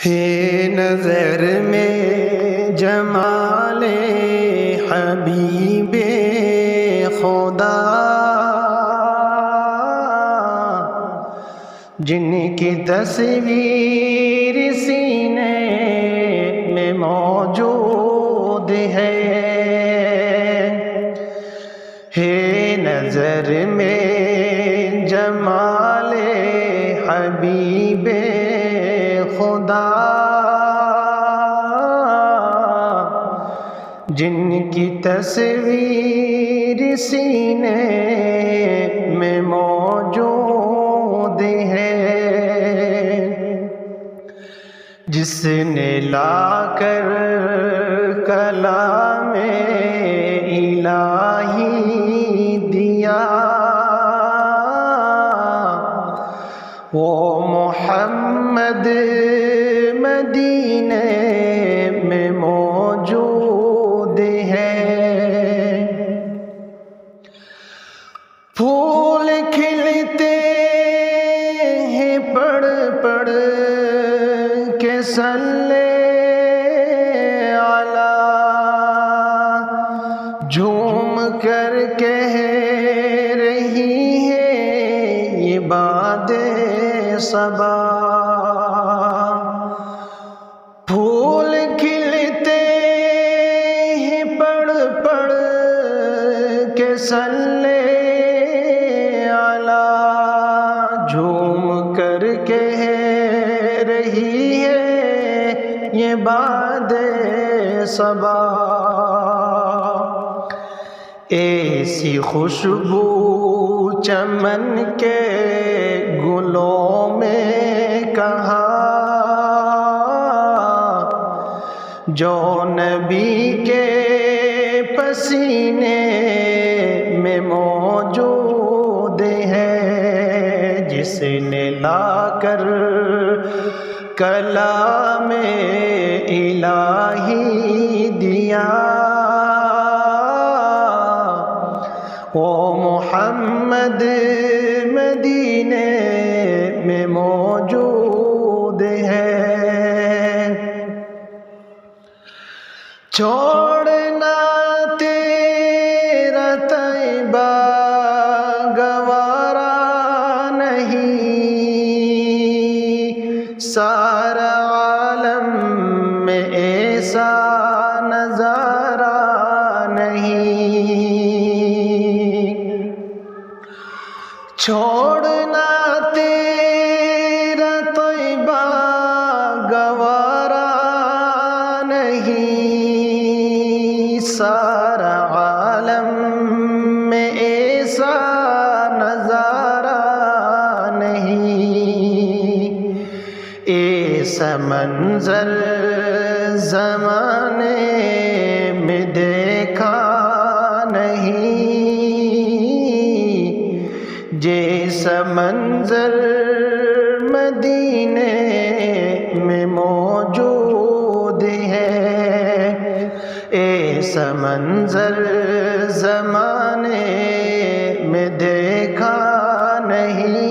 ہے نظر میں جمال حبیب خدا، جن کی تصویر سینے میں موجود ہے نظر میں جمال حبیب خدا، جن کی تصویر سینے میں موجود ہے، جس نے لا کر کلام الہی دیا، وہ محمد مدینے میں موجود ہے۔ پھول کھلتے ہیں پڑھ پڑھ کے صلی علی، جھوم کر کہہ رہی ہے یہ باد صبا، پھول کھلتے ہیں پڑھ پڑھ کے صلی علی، جھوم کر کہہ رہی ہے یہ باد صبا، ایسی خوشبو چمن کے گلوں میں کہاں، جو نبی کے پسینے میں موجود ہے، جس نے لا کر کلام الہی دیا، وہ محمد مدینے میں موجود ہے۔ چھوڑنا تیرا طیبہ گوارا نہیں، سارا عالم میں ایسا نظارہ نہیں، چھوڑنا تیرا طیبہ گوارا نہیں، سارا عالم میں ایسا نظارہ نہیں، ایسا منظر زمانے میں دیکھا نہیں، جیسا منظر مدینے میں موجود ہے، ایسا منظر زمانے میں دیکھا نہیں،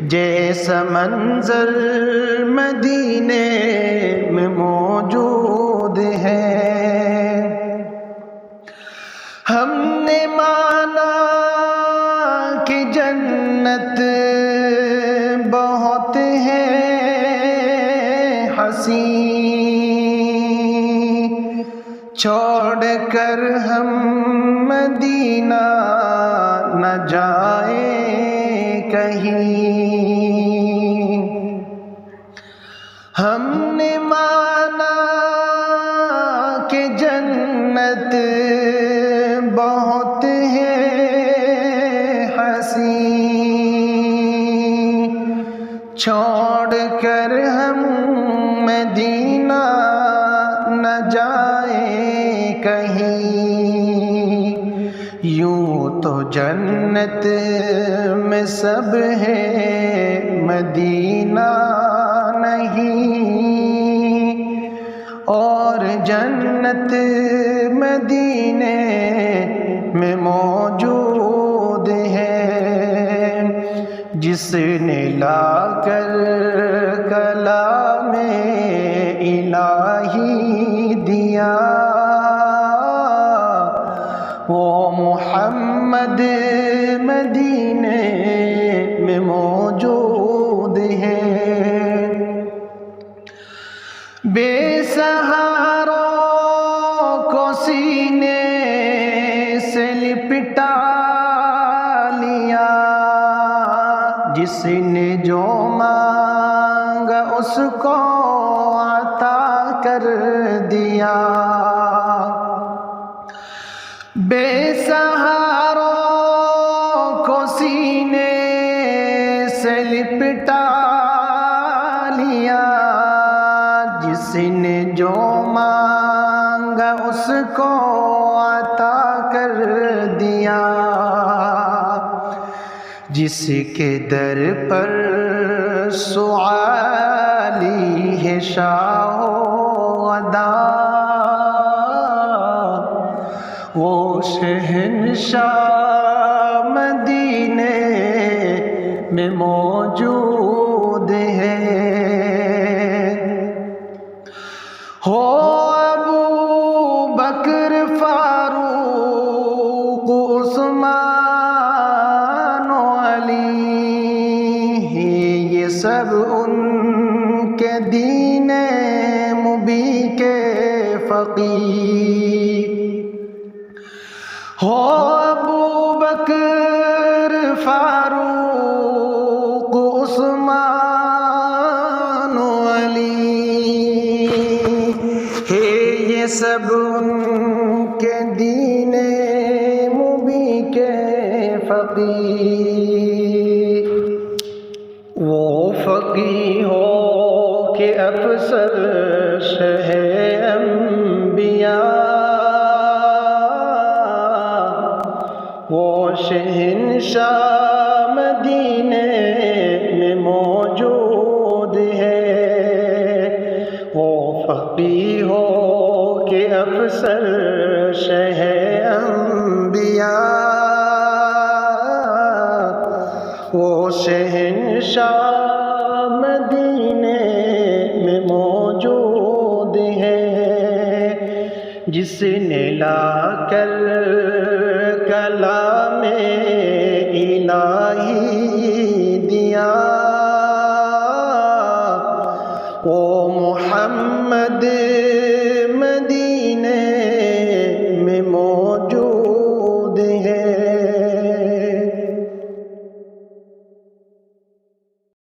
جیسا منظر مدینے میں موجود ہے۔ ہم نے مانا کہ جنت بہت ہے حسین، چھوڑ کر ہم مدینہ نہ جائیں کہیں، ہم نے مانا کہ جنت بہت ہے حسین، چھوڑ کر ہم مدینہ نہ جائیں کہیں، یوں تو جنت میں سب ہے مدینہ نہیں، اور جنت مدینے میں موجود ہے، جس نے لا کر کلام الہی دیا، وہ محمد مدینے میں موجود ہے۔ بے سہاروں کو سینے سے لپٹا لیا، جس نے جو مانگا اس کو عطا کر دیا۔ بے سہاروں کو سینے سے لپٹا لیا، جس نے جو مانگا اس کو عطا کر دیا۔ جس کے در پر سعالی ہے شاہ و غدا، وہ شہنشاہ مدینے میں موجود ہے۔ ہو ابو بکر فاروق عثمان و علی، یہ سب ان کے دین مبی کے فقیر۔ ہو ابو بکر فاروق عثمان و علی، یہ سب ان کے دین مبی کے فقیر۔ وہ فقیر ہو کہ افسر شہ انبیاء، وہ شہنشاہ مدینے میں موجود ہے۔ وہ فقیر ہو کہ افسر شہ انبیاء، وہ شہنشاہ مدینے میں موجود ہے۔ جس نے لا کر کلام الہی دیا، وہ محمد